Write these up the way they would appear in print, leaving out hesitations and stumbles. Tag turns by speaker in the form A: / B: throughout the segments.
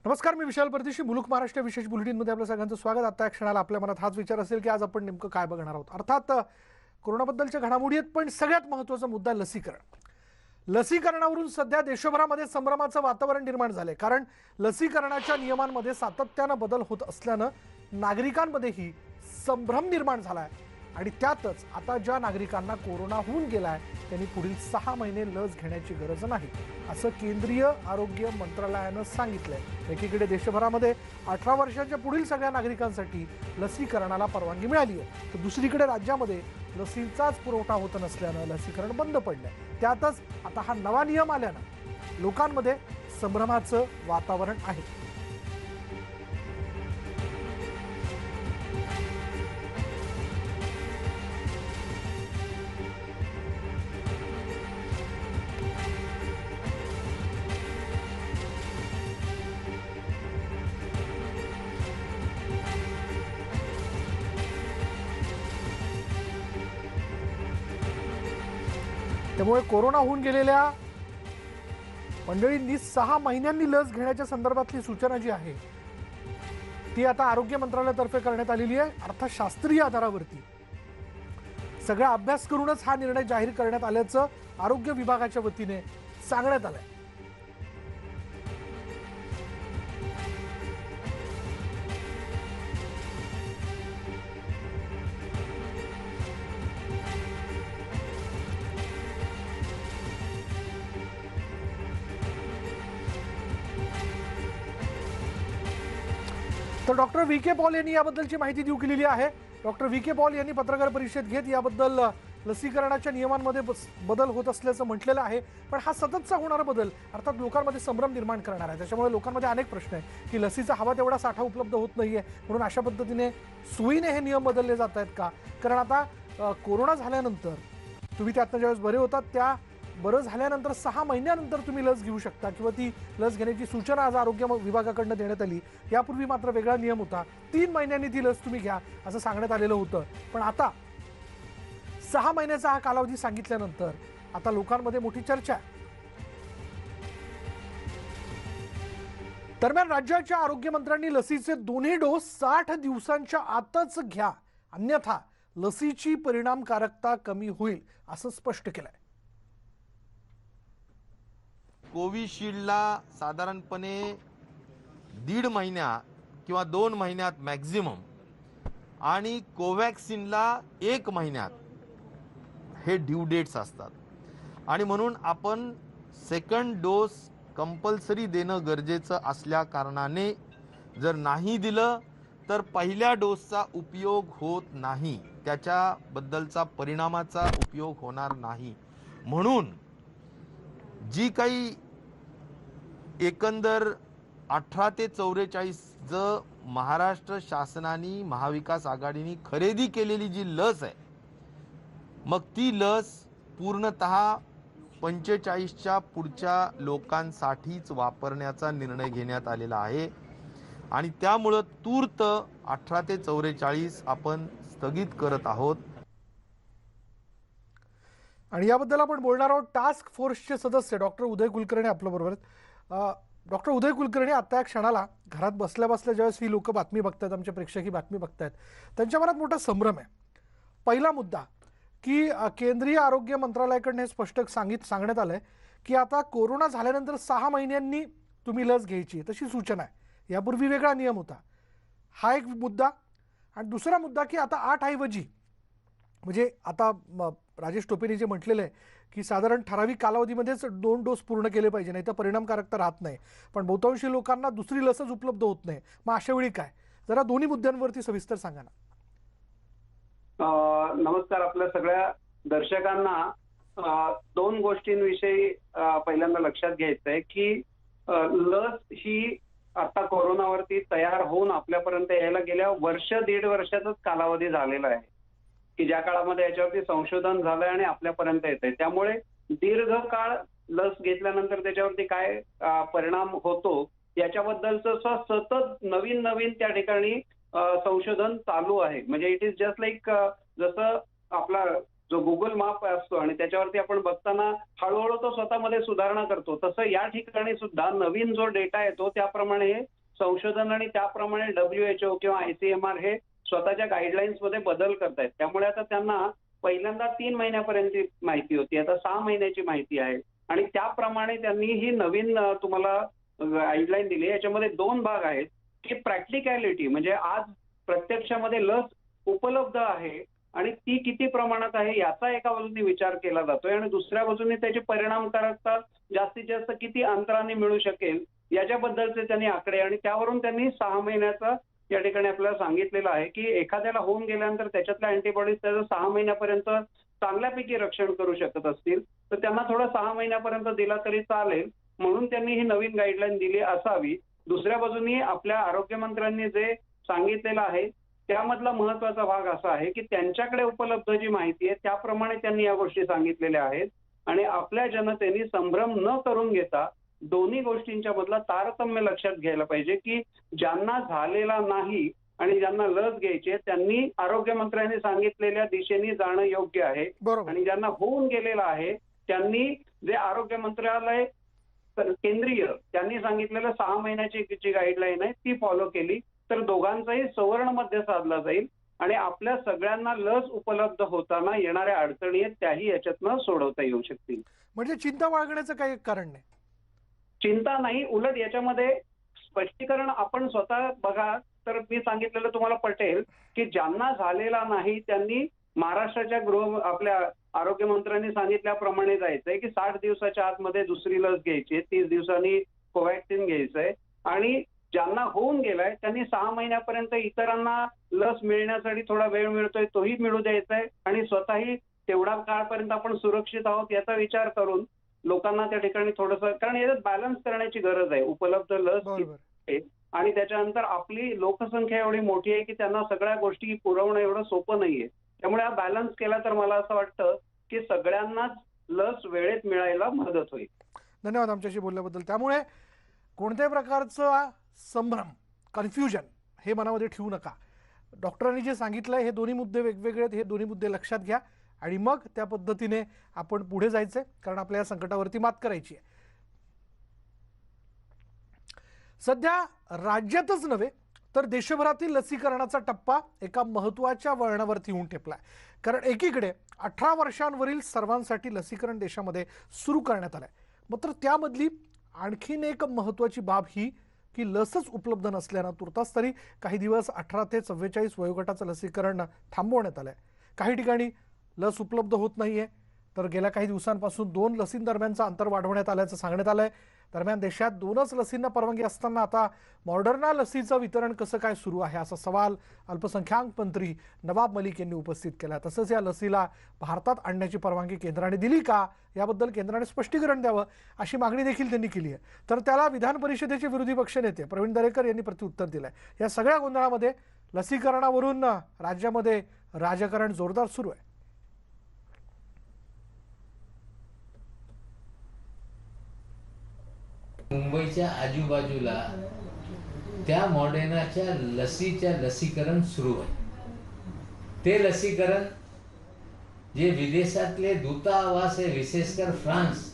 A: नमस्कार, मी विशाल परदेशी. मुलुक महाराष्ट्र विशेष बुलेटिनमध्ये आपल्या सगळ्यांचं स्वागत. आता या क्षणाला आपल्या मनात हाच विचार असेल की आज आपण नेमकं काय बघणार आहोत. अर्थात कोरोनाबद्दलच्या घडामोडी आहेत, पण सगळ्यात महत्त्वाचा मुद्दा लसीकरण. लसीकरणावरून सध्या देशभरामध्ये संभ्रमाचं वातावरण निर्माण झालंय, कारण लसीकरणाच्या नियमांमध्ये सातत्यानं बदल होत असल्यानं नागरिकांमध्येही संभ्रम निर्माण झालाय. आणि त्यातच आता ज्या नागरिकांना कोरोना होऊन गेलाय त्यांनी पुढील 6 महिने लस घेण्याची गरज नाही, असं केंद्रीय आरोग्य मंत्रालयानं सांगितलंय. एकीकडे देशभरामध्ये 18 वर्षाच्या पुढील सगळ्या नागरिकांसाठी लसीकरणाला परवानगी मिळाली आहे, तर दुसरीकडे राज्यामध्ये लसींचाच पुरवठा होत नसल्यानं लसीकरण बंद पडलंय. त्यातच आता हा नवा नियम आल्यानं लोकांमध्ये संभ्रमाचं वातावरण आहे. त्यामुळे कोरोना होऊन गेलेल्या मंडळींनी 6 महिन्यांनी लस घेण्याच्या संदर्भातली सूचना जी आहे ती आता आरोग्य मंत्रालयातर्फे करण्यात आलेली आहे. अर्थात शास्त्रीय आधारावरती सगळा अभ्यास करूनच हा निर्णय जाहीर करण्यात आल्याचं आरोग्य विभागाच्या वतीने सांगण्यात आलंय. तर डॉक्टर व्ही के पॉल यांनी याबद्दलची माहिती देऊ केलेली आहे. डॉक्टर व्ही के पॉल यांनी पत्रकार परिषद घेत याबद्दल लसीकरणाच्या नियमांमध्ये बदल होत असल्याचं म्हटलेलं आहे. पण हा सततचा होणारा बदल अर्थात लोकांमध्ये संभ्रम निर्माण करणार आहे. त्याच्यामुळे लोकांमध्ये अनेक प्रश्न आहेत की लसीचा हवा तेवढा साठा उपलब्ध होत नाहीये, म्हणून अशा पद्धतीने सुईने हे नियम बदलले जात आहेत का? कारण आता कोरोना झाल्यानंतर तुम्ही त्यातनं ज्यावेळेस बरे होतात त्या बरं झाल्यानंतर 6 महिन्यानंतर तुम्ही लस घेऊ शकता किंवा ती लस घेण्याची सूचना आज आरोग्य विभागाकडून देण्यात आली. यापूर्वी मात्र वेगळा नियम होता, 3 महिन्यांनी ती लस तुम्ही घ्या असं सांगण्यात आलेलं होतं. पण आता 6 महिन्याचा हा कालावधी सांगितल्यानंतर आता लोकांमध्ये मोठी चर्चा आहे. दरम्यान राज्याच्या आरोग्यमंत्र्यांनी लसीचे दोन्ही डोस 60 दिवसांच्या आतच घ्या, अन्यथा लसीची परिणामकारकता कमी होईल असं स्पष्ट केलंय.
B: कोविशिल्डला साधारणपणे 1.5 महिन्या किंवा 2 महिन्यात मॅक्झिमम आणि कोवॅक्सिनला 1 महिन्यात हे ड्यू डेट्स असतात. आणि म्हणून आपण सेकंड डोस कंपल्सरी देणं गरजेचं असल्या कारणाने जर नाही दिलं तर पहिल्या डोसचा उपयोग होत नाही, त्याच्याबद्दलचा परिणामाचा उपयोग होणार नाही. म्हणून जी काही एकंदर 18 ते 44 महाराष्ट्र शासनाने महाविकास आघाडीने खरेदी केलेली जी लस आहे, मग ती लस पूर्णतः 45च्या पुढच्या लोकांसाठीच वापरण्याचा निर्णय घेण्यात आलेला आहे. आणि त्यामुळं तूर्त 18 ते 44 आपण स्थगित करत आहोत.
A: आणि याबद्दल आपण बोलणार आहोत. टास्क फोर्सचे सदस्य डॉक्टर उदय कुलकर्णी आपल्या बरोबर आहेत. डॉक्टर उदय कुलकर्णी, आता या क्षणाला घरात बसल्या बसल्या ज्यावेळेस ही लोक बातमी बघतात, आमचे प्रेक्षक ही बातमी बघतायत, त्यांच्या मनात मोठा संभ्रम आहे. पहिला मुद्दा की केंद्रीय आरोग्य मंत्रालयाकडून हे स्पष्ट सांगण्यात आलंय की आता कोरोना झाल्यानंतर 6 महिन्यांनी तुम्ही लस घ्यायची तशी सूचना आहे. यापूर्वी वेगळा नियम होता. हा एक मुद्दा. आणि दुसरा मुद्दा की आता 8 ऐवजी म्हणजे आता राजेश टोपेंनी जे म्हटलेलं आहे की साधारण ठराविक कालावधीमध्येच 2 डोस पूर्ण केले पाहिजे, नाही तर परिणामकारकता राहत नाही. पण बहुतांशी लोकांना दुसरी लसच उपलब्ध होत नाही. मग अशा वेळी काय? जरा दोन्ही मुद्द्यांवरती सविस्तर सांगा ना.
C: नमस्कार. आपल्या सगळ्या दर्शकांना 2 गोष्टींविषयी पहिल्यांदा लक्षात घ्यायचं आहे की लस ही आता कोरोनावरती तयार होऊन आपल्यापर्यंत यायला गेल्या 1.5 वर्षाचाच कालावधी झालेला आहे की ज्या काळामध्ये याच्यावरती संशोधन झालंय आणि आपल्यापर्यंत येतंय. त्यामुळे दीर्घकाळ लस घेतल्यानंतर त्याच्यावरती काय परिणाम होतो याच्याबद्दलचं सतत नवीन नवीन त्या ठिकाणी संशोधन चालू आहे. म्हणजे इट इज जस्ट लाईक जसं आपला जो गुगल मॅप असतो आणि त्याच्यावरती आपण बघताना हळूहळू तो स्वतःमध्ये सुधारणा करतो, तसं या ठिकाणी सुद्धा नवीन जो डेटा येतो त्याप्रमाणे संशोधन आणि त्याप्रमाणे WHO किंवा ICMR हे स्वतःच्या गाईडलाईन्स मध्ये बदल करतायत. त्यामुळे आता त्यांना पहिल्यांदा 3 महिन्यापर्यंतची माहिती होती, आता 6 महिन्याची माहिती आहे आणि त्याप्रमाणे त्यांनी ही नवीन तुम्हाला गाईडलाईन दिली. याच्यामध्ये 2 भाग आहेत की प्रॅक्टिकॅलिटी म्हणजे आज प्रत्यक्षामध्ये लस उपलब्ध आहे आणि ती किती प्रमाणात आहे याचा एका बाजूने विचार केला जातोय आणि दुसऱ्या बाजूने त्याची परिणामकारकता जास्तीत जास्त किती अंतराने मिळू शकेल याच्याबद्दलचे त्यांनी आकडे आणि त्यावरून त्यांनी 6 महिन्याचा या ठिकाणी आपल्याला सांगितलेलं आहे की एखाद्याला होऊन गेल्यानंतर त्याच्यातल्या अँटीबॉडीज त्याचं 6 महिन्यापर्यंत चांगल्यापैकी रक्षण करू शकत असतील तर त्यांना थोडं 6 महिन्यापर्यंत दिला तरी चालेल, म्हणून त्यांनी ही नवीन गाईडलाईन दिली असावी. दुसऱ्या बाजूनी आपल्या आरोग्यमंत्र्यांनी जे सांगितलेलं आहे त्यामधला महत्वाचा भाग असा आहे की त्यांच्याकडे उपलब्ध जी माहिती आहे त्याप्रमाणे त्यांनी या गोष्टी सांगितलेल्या आहेत आणि आपल्या जनतेने संभ्रम न करून घेता दोन्ही गोष्टींच्या मधला तारतम्य लक्षात घ्यायला पाहिजे की ज्यांना झालेला नाही आणि ज्यांना लस घ्यायची आहे त्यांनी आरोग्यमंत्र्यांनी सांगितलेल्या दिशेने जाणं योग्य आहे
A: बरोबर.
C: आणि ज्यांना होऊन गेलेलं आहे त्यांनी जे आरोग्य मंत्रालय केंद्रीय त्यांनी सांगितलेलं 6 महिन्याची जी गाईडलाईन आहे ती फॉलो केली तर दोघांचाही सवर्ण मध्य साधला जाईल आणि आपल्या सगळ्यांना लस उपलब्ध होताना येणाऱ्या अडचणी आहेत त्याही याच्यातनं सोडवता येऊ शकतील.
A: म्हणजे चिंता बाळगण्याचं काही कारण नाही.
C: चिंता नाही, उलट याच्यामध्ये स्पष्टीकरण आपण स्वतः बघा तर मी सांगितलेलं तुम्हाला पटेल की ज्यांना झालेला नाही त्यांनी महाराष्ट्राच्या आपल्या आरोग्यमंत्र्यांनी सांगितल्याप्रमाणे जायचंय की 60 दिवसाच्या आतमध्ये दुसरी लस घ्यायची आहे, 30 दिवसांनी कोवॅक्सिन घ्यायचंय आणि ज्यांना होऊन गेलाय त्यांनी 6 महिन्यापर्यंत इतरांना लस मिळण्यासाठी थोडा वेळ मिळतोय तोही मिळू द्यायचा आहे आणि स्वतःही तेवढा काळपर्यंत आपण सुरक्षित आहोत याचा विचार करून लोकांना त्या ठिकाणी थोडंसं, कारण याच्यात बॅलन्स करण्याची गरज आहे. उपलब्ध लस आहे आणि त्याच्यानंतर आपली लोकसंख्या एवढी मोठी आहे की त्यांना सगळ्या गोष्टी पुरवणं एवढं सोपं नाहीये. त्यामुळे हा बॅलन्स केला तर मला असं वाटतं की सगळ्यांनाच लस वेळेत मिळायला मदत होईल.
A: धन्यवाद आमच्याशी बोलल्याबद्दल. त्यामुळे कोणत्याही प्रकारचं संभ्रम, कन्फ्युजन हे मनामध्ये ठेवू नका. डॉक्टरांनी जे सांगितलंय हे दोन्ही मुद्दे वेगवेगळे आहेत, हे दोन्ही मुद्दे लक्षात घ्या आणि मग त्या पद्धतीने आपण पुढे जायचंय, कारण आपल्या या संकटावरती मात करायची आहे. सध्या राज्यातच नव्हे तर देशभरातील लसीकरणाचा टप्पा एका महत्त्वाच्या वळणावरती येऊन ठेपलाय. कारण एकीकडे 18 वर्षांवरील सर्वांसाठी लसीकरण देशामध्ये सुरू करण्यात आलंय, मात्र त्यामधली आणखीन एक महत्त्वाची बाब ही की लसच उपलब्ध नसल्यानं तुर्तास तरी काही दिवस 18 ते 44 वयोगटाचं लसीकरण थांबवण्यात आलंय. काही ठिकाणी लस उपलब्ध होत नाहीये तर गेल्या काही दिवसांपासून 2 लसींदरम्यानचं अंतर वाढवण्यात आल्याचं सांगण्यात आलंय. दरम्यान देशात 2च लसींना परवानगी असताना आता मॉडर्ना लसीचं वितरण कसं काय सुरू आहे असा सवाल अल्पसंख्याक मंत्री नवाब मलिक यांनी उपस्थित केला. तसंच या लसीला भारतात आणण्याची परवानगी केंद्राने दिली का याबद्दल केंद्राने स्पष्टीकरण द्यावं अशी मागणी देखील त्यांनी केली आहे. तर त्याला विधान परिषदेचे विरोधी पक्षनेते प्रवीण दरेकर यांनी प्रत्युत्तर दिलंय. या सगळ्या गोंधळामध्ये लसीकरणावरून राज्यामध्ये राजकारण जोरदार सुरू आहे.
D: मुंबईच्या आजूबाजूला त्या मॉडर्नाच्या लसीकरण सुरू आहे. ते लसीकरण जे विदेशातले दूतावास आहे, विशेषकर फ्रान्स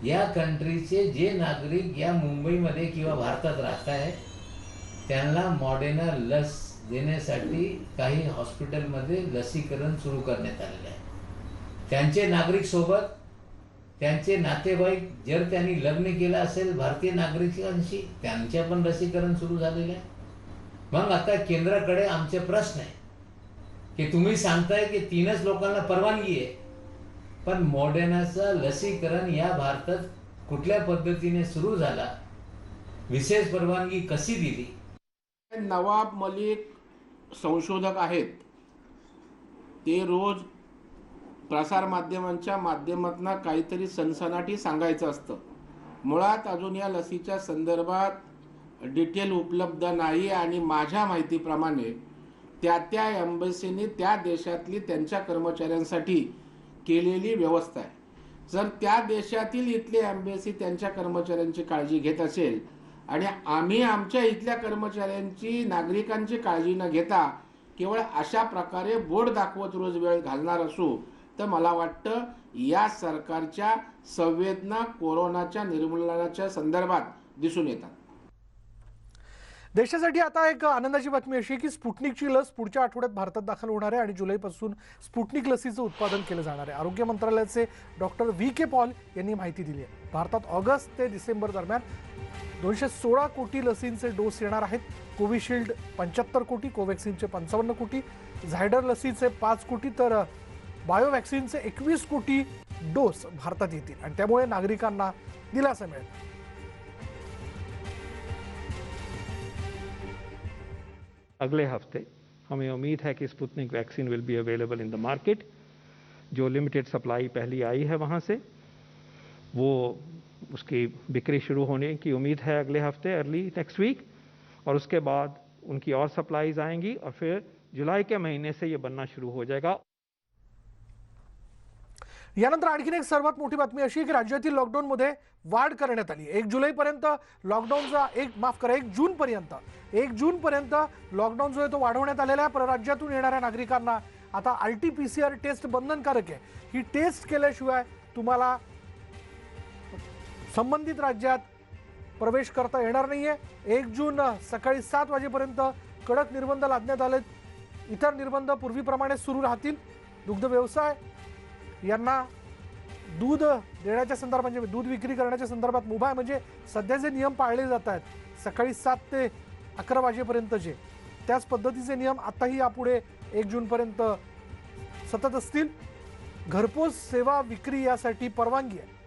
D: या कंट्रीचे जे नागरिक या मुंबईमध्ये किंवा भारतात राहत आहेत त्यांना मॉडर्ना लस देण्यासाठी काही हॉस्पिटलमध्ये लसीकरण सुरू करण्यात आलेलं आहे. त्यांचे नागरिक सोबत त्यांचे नातेवाईक जर त्यांनी लग्न केलं असेल भारतीय नागरिकांशी त्यांचे पण लसीकरण सुरू झालेलं आहे. मग आता केंद्राकडे आमचे प्रश्न आहे की तुम्ही सांगताय की 3च लोकांना परवानगी आहे, पण मॉडर्नाचं लसीकरण या भारतात कुठल्या पद्धतीने सुरू झाला, विशेष परवानगी कशी दिली.
E: नवाब मलिक संशोधक आहेत, ते रोज प्रसार माध्यमांच्या माध्यमातून काहीतरी सनसनाटी सांगायचं असतं. मुळात अजून या लसीच्या संदर्भात डिटेल उपलब्ध नाही आणि माझ्या माहितीप्रमाणे त्या एम्बसीने त्या देशातली त्यांच्या कर्मचाऱ्यांसाठी केलेली व्यवस्था आहे. जर त्या देशातील इथली एम्बसी त्यांच्या कर्मचाऱ्यांची काळजी घेत असेल आणि आम्ही आमच्या इथल्या कर्मचाऱ्यांची नागरिकांची काळजी न घेता केवळ अशा प्रकारे बोर्ड दाखवत रोज वेळ घालणार असू तर मला वाटतं या सरकारच्या संवेदना कोरोनाच्या निर्मूलनाच्या संदर्भात दिसून येतात.
A: देशासाठी आता एक आनंदाची बातमी अशी आहे की स्पुटनिकची लस पुढच्या आठवड्यात भारतात दाखल होणार आहे आणि जुलैपासून स्पुटनिक लसीचं उत्पादन केलं जाणार आहे. आरोग्य मंत्रालयाचे डॉक्टर VK पॉल यांनी माहिती दिली आहे. भारतात ऑगस्ट ते डिसेंबर दरम्यान 216 कोटी लसींचे डोस येणार आहेत. कोविशिल्ड 75 कोटी, कोवॅक्सिनचे 55 कोटी, झायडर लसीचे 5 कोटी तर बायोवॅक्सिनचे 21 कोटी डोस भारतात येतील आणि त्यामुळे नागरिकांना दिलासा मिळेल.
F: अगले हफ्ते हमें उम्मीद है कि Sputnik vaccine will be available in the market. जो लिमिटेड सप्लाई पहली आई है वहाँ से वो उसकी बिक्री शुरू होने की उम्मीद है अगले हफ्ते, अर्ली नेक्स्ट वीक, और उसके बाद उनकी और सप्लाईज आएंगी और फिर जुलाई के महीने से ये बनना शुरू हो जाएगा.
A: यानंतर आणखीन एक सर्वात मोठी बातमी अशी आहे की राज्यातील लॉकडाऊनमध्ये वाढ करण्यात आली. 1 जुलैपर्यंत लॉकडाऊनचा 1 जून पर्यंत लॉकडाऊन जो आहे तो वाढवण्यात आलेला आहे. परराज्यातून येणाऱ्या नागरिकांना आता RT-PCR टेस्ट बंधनकारक आहे. ही टेस्ट केल्याशिवाय तुम्हाला संबंधित राज्यात प्रवेश करता येणार नाहीये. 1 जून सकाळी 7 वाजेपर्यंत कडक निर्बंध लादण्यात आले. इतर निर्बंध पूर्वीप्रमाणे सुरू राहतील. दुग्ध व्यवसाय यांना दूध देण्याच्या संदर्भात म्हणजे दूध विक्री करण्याच्या संदर्भात मुभा म्हणजे सध्या जे नियम पाळले जात आहेत सकाळी 7 ते 11 वाजेपर्यंतचे त्याच पद्धतीचे नियम आताही यापुढे 1 जूनपर्यंत सतत असतील. घरपोच सेवा विक्री यासाठी परवानगी आहे.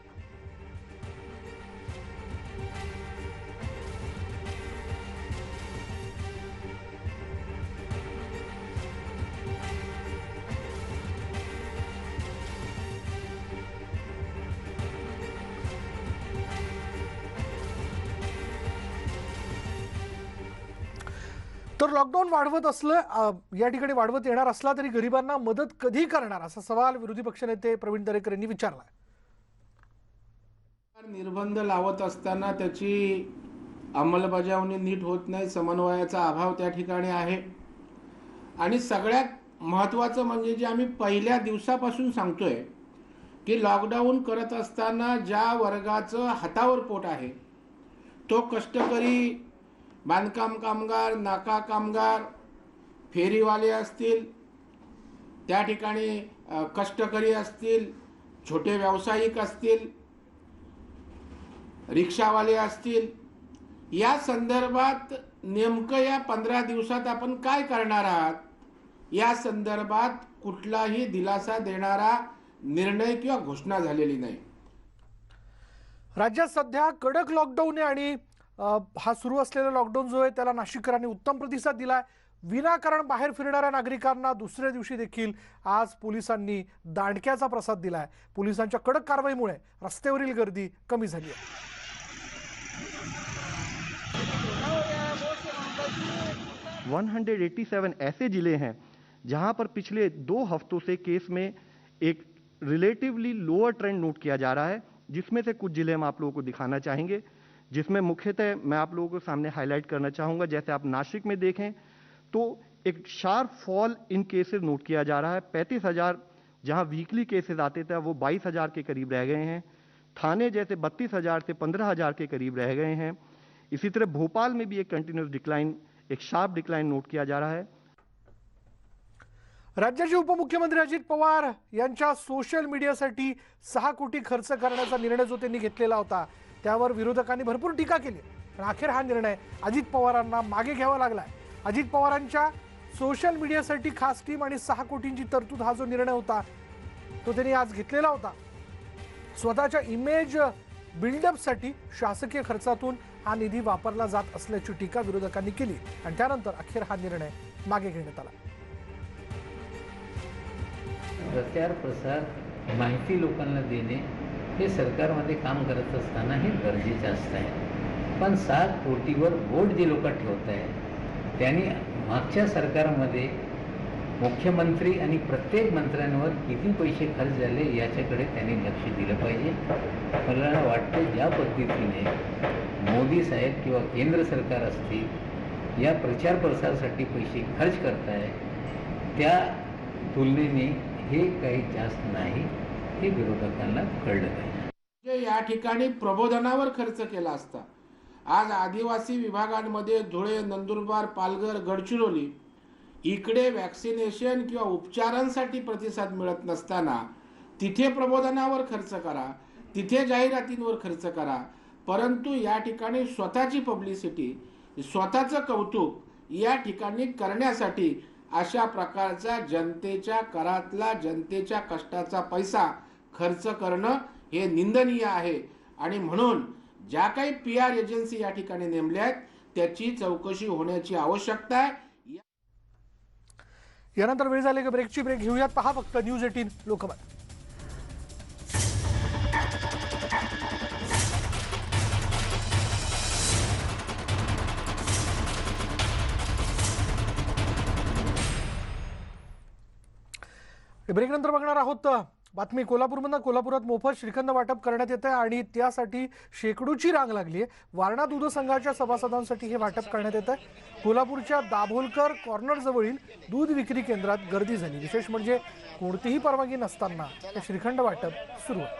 A: तर लॉकडाऊन वाढवत असलं या ठिकाणी वाढवत येणार असला तरी गरिबांना मदत कधी करणार असा सवाल विरोधी पक्षनेते प्रवीण दरेकर यांनी विचारला.
E: निर्बंध लावत असताना त्याची अंमलबजावणी नीट होत नाही, समन्वयाचा अभाव त्या ठिकाणी आहे. आणि सगळ्यात महत्त्वाचं म्हणजे जे आम्ही पहिल्या दिवसापासून सांगतोय की लॉकडाऊन करत असताना ज्या वर्गाचं हातावर पोट आहे तो कष्टकरी, बांधकाम कामगार, नाका कामगार, फेरीवाले असतील, त्या ठिकाणी कष्टकरी असतील, छोटे व्यावसायिक असतील, रिक्षावाले असतील, या संदर्भात नेमकं या 15 दिवसात आपण काय करणार आहात या संदर्भात कुठलाही दिलासा देणारा निर्णय किंवा घोषणा झालेली नाही.
A: राज्यात सध्या कडक लॉकडाऊन आहे आणि हा सुरू असलेला लॉकडाऊन जो आहे त्याला नाशिककरांनी उत्तम प्रतिसाद दिलाय. विनाकारण बाहेर फिरणाऱ्या नागरिकांना दुसऱ्या दिवशी देखील आज पोलिसांनी दांडक्याचा प्रसाद दिलाय. पोलिसांच्या कडक कारवाईमुळे रस्त्यावरील गर्दी कमी झाली आहे.
G: 187 ऐसे जिले हैं जहां पर पिछले 2 हफ्तों से केस में एक रिलेटिवली लोअर ट्रेंड नोट किया जा रहा है, जिसमें से कुछ जिले हम आप लोगों को दिखाना चाहेंगे, जिसमें मुख्यतः मैं आप लोगों को सामने हाईलाइट करना चाहूँगा. जैसे आप नासिक में देखें तो एक sharp fall in cases note किया जा रहा है. 35,000 जहां वीकली केसेस आते थे वो 22,000 के करीब रह गए हैं. थाने जैसे 32,000 से 15,000 के करीब रह गए हैं. इसी तरह भोपाल में भी एक कंटिन्यूस डिक्लाइन, एक शार्प डिक्लाइन नोट किया जा रहा है.
A: राज्याचे उपमुख्यमंत्री अजित पवार यांच्या सोशल मीडियासाठी 6 कोटी खर्च करण्याचा निर्णय जो त्यांनी घेतलेला होता त्यावर विरोधकांनी भरपूर टीका केली. पण अखेर हा निर्णय अजित पवारांना मागे घ्यावा लागलाय. अजित पवारांच्या सोशल मीडियासाठी खास टीम आणि 6 कोटींची तरतूद हा जो निर्णय होता तो त्यांनी आज घेतलेला होता. स्वतःच्या इमेज बिल्डअपसाठी शासकीय खर्चातून हा निधी वापरला जात असल्याची टीका विरोधकांनी केली आणि त्यानंतर अखेर हा निर्णय मागे घेण्यात आला.
D: प्रचार प्रसार, माहिती लोकांना देणे हे सरकारमध्ये काम करत असताना हे गरजेचं असतं. पण 7 कोटीवर बोट जे लोक ठेवत आहेत त्यांनी मागच्या सरकारमध्ये मुख्यमंत्री आणि प्रत्येक मंत्र्यांवर किती पैसे खर्च झाले याच्याकडे त्यांनी लक्ष दिलं पाहिजे. मला वाटतं ज्या पद्धतीने मोदी साहेब किंवा केंद्र सरकार असतील या प्रचार प्रसारासाठी पैसे खर्च करताय त्या तुलनेने हे काही जास्त नाही, हे विरोधकांना कळलं पाहिजे.
E: या ठिकाणी प्रबोधनावर खर्च केला असता आज आदिवासी विभागांमध्ये धुळे, नंदुरबार, पालघर, गडचिरोली इकडे वॅक्सिनेशन किंवा उपचारांसाठी प्रतिसाद मिळत नसताना तिथे प्रबोधनावर खर्च करा, तिथे जाहिरातींवर खर्च करा, परंतु या ठिकाणी स्वतःची पब्लिसिटी, स्वतःचं कौतुक या ठिकाणी करण्यासाठी अशा प्रकारचा जनतेच्या करातला, जनतेच्या कष्टाचा पैसा खर्च करणं हे निंदनीय आहे. आणि म्हणून ज्या काही PR एजन्सी या ठिकाणी नेमल्या आहेत त्याची चौकशी होण्याची आवश्यकता आहे.
A: यानंतर वेळ झाली की ब्रेक घेऊयात. पहा फक्त न्यूज 18 लोकमत. ब्रेकनंतर बघणार आहोत बातमी. कोल्हापुरात मोफत श्रीखंड वाटप करण्यात येत आहे आणि त्यासाठी शेकडोची रांग लागली आहे. वारणा दूध संघाच्या सभासदांसाठी हे वाटप करण्यात येत आहे. कोल्हापूरच्या दाभोलकर कॉर्नर जवळील दूध विक्री केंद्रात गर्दी झाली. विशेष म्हणजे कोणतीही परवानगी नसताना हे श्रीखंड वाटप सुरू आहे.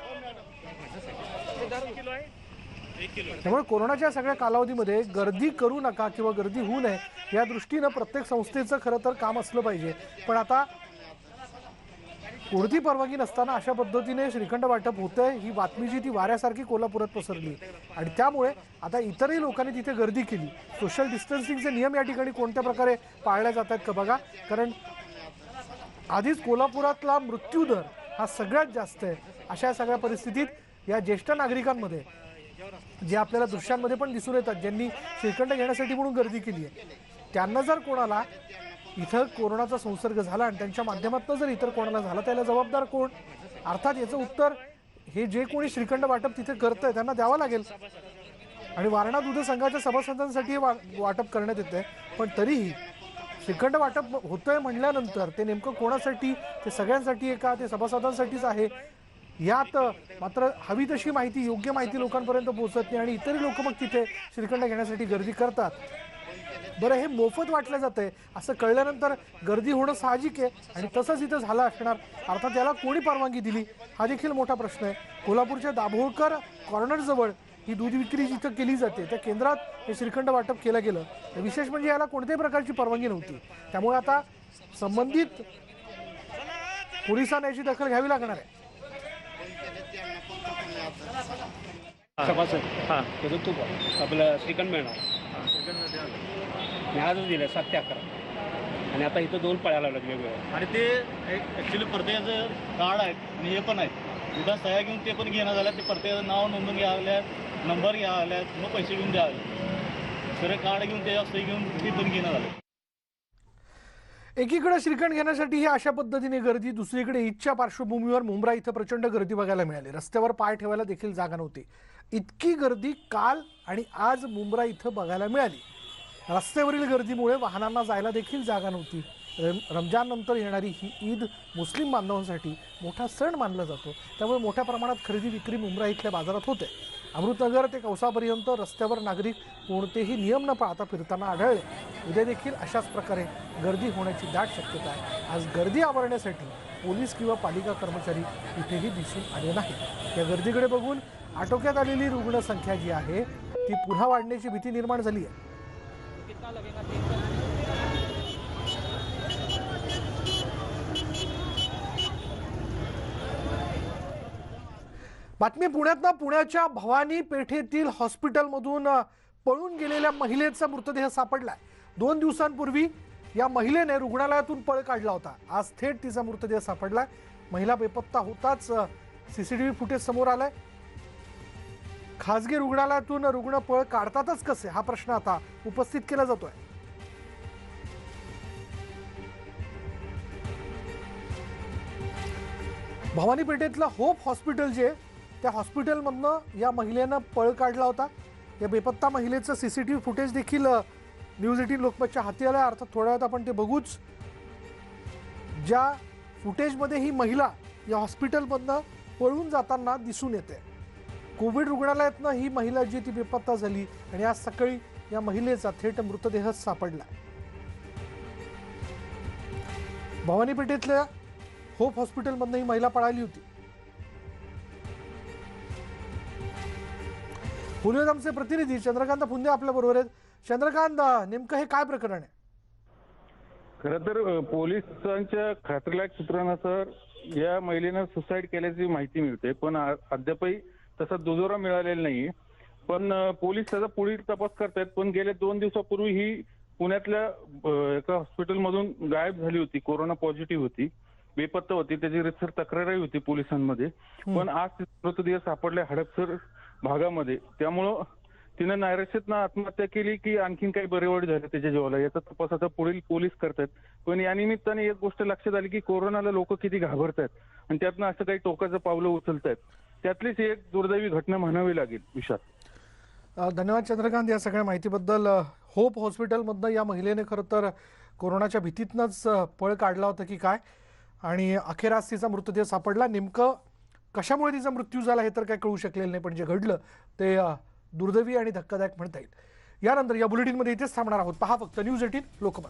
A: त्यामुळे कोरोनाच्या सगळ्या कालावधीमध्ये गर्दी करू नका किंवा गर्दी होऊ नये या दृष्टीनं प्रत्येक संस्थेचं खरं तर काम असलं पाहिजे. पण आता कोणती परवानगी नसताना अशा पद्धतीने श्रीखंड वाटप होतंय ही बातमी जी ती वाऱ्यासारखी कोल्हापुरात पसरली आणि त्यामुळे आता इतरही लोकांनी तिथे गर्दी केली. सोशल डिस्टन्सिंगचे नियम या ठिकाणी कोणत्या प्रकारे पाळले जात आहेत का बघा. कारण आधीच कोल्हापुरातला मृत्यूदर हा सगळ्यात जास्त आहे. अशा सगळ्या परिस्थितीत या ज्येष्ठ नागरिकांमध्ये जे आपल्याला दृश्यांमध्ये पण दिसून येतात ज्यांनी श्रीखंड घेण्यासाठी म्हणून गर्दी केली आहे, त्यांना जर कोणाला इथं कोरोनाचा संसर्ग झाला आणि त्यांच्या माध्यमातून जर इतर कोणाला झाला त्याला जबाबदार कोण? अर्थात याचं उत्तर हे जे कोणी श्रीखंड वाटप तिथे करतंय त्यांना द्यावं लागेल. आणि वारणा दूध संघाच्या सभासदांसाठी वाटप करण्यात येतंय. पण तरीही श्रीखंड वाटप होतंय म्हणल्यानंतर ते नेमकं कोणासाठी, ते सगळ्यांसाठी आहे का, ते सभासदांसाठीच आहे, यात मात्र हवी तशी माहिती, योग्य माहिती लोकांपर्यंत पोहोचत नाही आणि इतरही लोक मग तिथे श्रीखंड घेण्यासाठी गर्दी करतात. बरं, हे मोफत वाटलं जातंय असं कळल्यानंतर गर्दी होणं साहजिक आहे आणि तसंच इथं झालं असणार. अर्थात याला कोणी परवानगी दिली हा देखील मोठा प्रश्न आहे. कोल्हापूरच्या दाभोळकर कॉर्नर जवळ ही दूध विक्री जिथं केली जाते त्या केंद्रात हे श्रीखंड वाटप केलं गेलं. विशेष म्हणजे याला कोणत्याही प्रकारची परवानगी नव्हती. त्यामुळे आता संबंधित पोलिसांना याची दखल घ्यावी लागणार आहे.
H: सभासद त्याचं तूप आपलं श्रीखंड मिळणार. मी आजच दिलं 7 ते 11 आणि आता इथं 2 पळ्या लावल्यात वेगवेगळ्या.
I: आणि ते ॲक्च्युली प्रत्येकाचं कार्ड आहेत आणि हे पण आहेत. उद्या सह्या घेऊन ते पण घेणं झालं. ते प्रत्येकाचं नाव नोंदून घ्यावं, नंबर घ्यावं, मग पैसे घेऊन द्यावे. सगळे कार्ड घेऊन ते सही घेऊन ते पण घेणं झालं.
A: एकीकडे श्रीखंड घेण्यासाठी ही अशा पद्धतीने गर्दी, दुसरीकडे ईदच्या पार्श्वभूमीवर मुंब्रा इथं प्रचंड गर्दी बघायला मिळाली. रस्त्यावर पाय ठेवायला देखील जागा नव्हती. इतकी गर्दी काल आणि आज मुंब्रा इथं बघायला मिळाली. रस्त्यावरील गर्दीमुळे वाहनांना जायला देखील जागा नव्हती. रमजान नंतर येणारी ही ईद मुस्लिम बांधवांसाठी मोठा सण मानला जातो. त्यामुळे मोठ्या प्रमाणात खरेदी विक्री मुंब्रा इथल्या बाजारात होते. अमृतनगर ते कौसापर्यंत रस्त्यावर नागरिक कोणतेही नियम न पाळता फिरताना आढळले. उद्या देखील अशाच प्रकारे गर्दी होण्याची दाट शक्यता आहे. आज गर्दी आवरण्यासाठी पोलीस किंवा पालिका कर्मचारी कुठेही दिसून आले नाहीत. या गर्दीकडे बघून आटोक्यात आलेली रुग्णसंख्या जी आहे ती पुन्हा वाढण्याची भीती निर्माण झाली आहे. बातमी पुण्यातनं. पुण्याच्या भवानी पेठेतील हॉस्पिटलमधून पळून गेलेल्या महिलेचा मृतदेह सापडलाय. 2 दिवसांपूर्वी या महिलेने रुग्णालयातून पळ काढला होता. आज थेट तिचा मृतदेह सापडलाय. महिला बेपत्ता होताच CCTV फुटेज समोर आलाय. खासगी रुग्णालयातून रुग्ण पळ काढतातच कसे हा प्रश्न आता उपस्थित केला जातोय. भवानी पेठेतलं होप हॉस्पिटल जे त्या हॉस्पिटलमधनं या महिलेनं पळ काढला होता. या बेपत्ता महिलेचं CCTV फुटेज देखील न्यूज 18 लोकमतच्या हाती आलं. अर्थात थोड्या वेळात आपण ते बघूच. ज्या फुटेजमध्ये ही महिला या हॉस्पिटलमधनं पळून जाताना दिसून येते. कोविड रुग्णालयातनं ही महिला जी ती बेपत्ता झाली आणि आज सकाळी या महिलेचा थेट मृतदेह सापडला. भवानी पेठेतल्या होप हॉस्पिटलमधनं ही महिला पळाली होती. पुण्यात आमचे प्रतिनिधी चंद्रकांत फुंदे आपल्या बरोबर आहेत. चंद्रकांत, नेमकं हे काय प्रकरण आहे?
J: खरं तर पोलिसांच्या खात्रीलायक सूत्रानुसार या महिलेनं सुसाईड केल्याची माहिती मिळते, पण अद्यापही तसा दुजोरा मिळालेला नाहीये. पण पोलीस त्याचा पुढील तपास करतायत. पण गेल्या 2 दिवसापूर्वी ही पुण्यातल्या एका हॉस्पिटलमधून गायब झाली होती, कोरोना पॉझिटिव्ह होती, बेपत्ता होती, त्याची रितसर तक्रारही होती पोलिसांमध्ये. पण आज तिचा मृतदेह सापडल्या हडपसर भागामध्ये. त्यामुळं तिनं नैराश्यातनं आत्महत्या केली की आणखीन काही बरेवाईट झाले त्याच्या जीवाला, याचा तपास आता पुढील पोलीस करतात. पण या निमित्ताने एक गोष्ट लक्षात आली की कोरोनाला लोक किती घाबरतात आणि त्यातनं असं काही टोकाचं पावलं उचलतात. त्यातलीच एक दुर्दैवी घटना म्हणावी लागेल. विशाल,
A: धन्यवाद चंद्रकांत या सगळ्या माहितीबद्दल. होप हॉस्पिटलमधनं या महिलेने खरं तर कोरोनाच्या भीतीतनंच पळ काढला होता की काय, आणि अखेर आज तिचा मृतदेह सापडला. नेमकं कशामुळे तिचा मृत्यू झाला हे तर काय कळू शकलेलं नाही, पण जे घडलं ते दुर्दैवी आणि धक्कादायक म्हणता येईल. यानंतर या बुलेटिनमध्ये इथेच थांबणार आहोत. पहा फक्त न्यूज 18 लोकमत.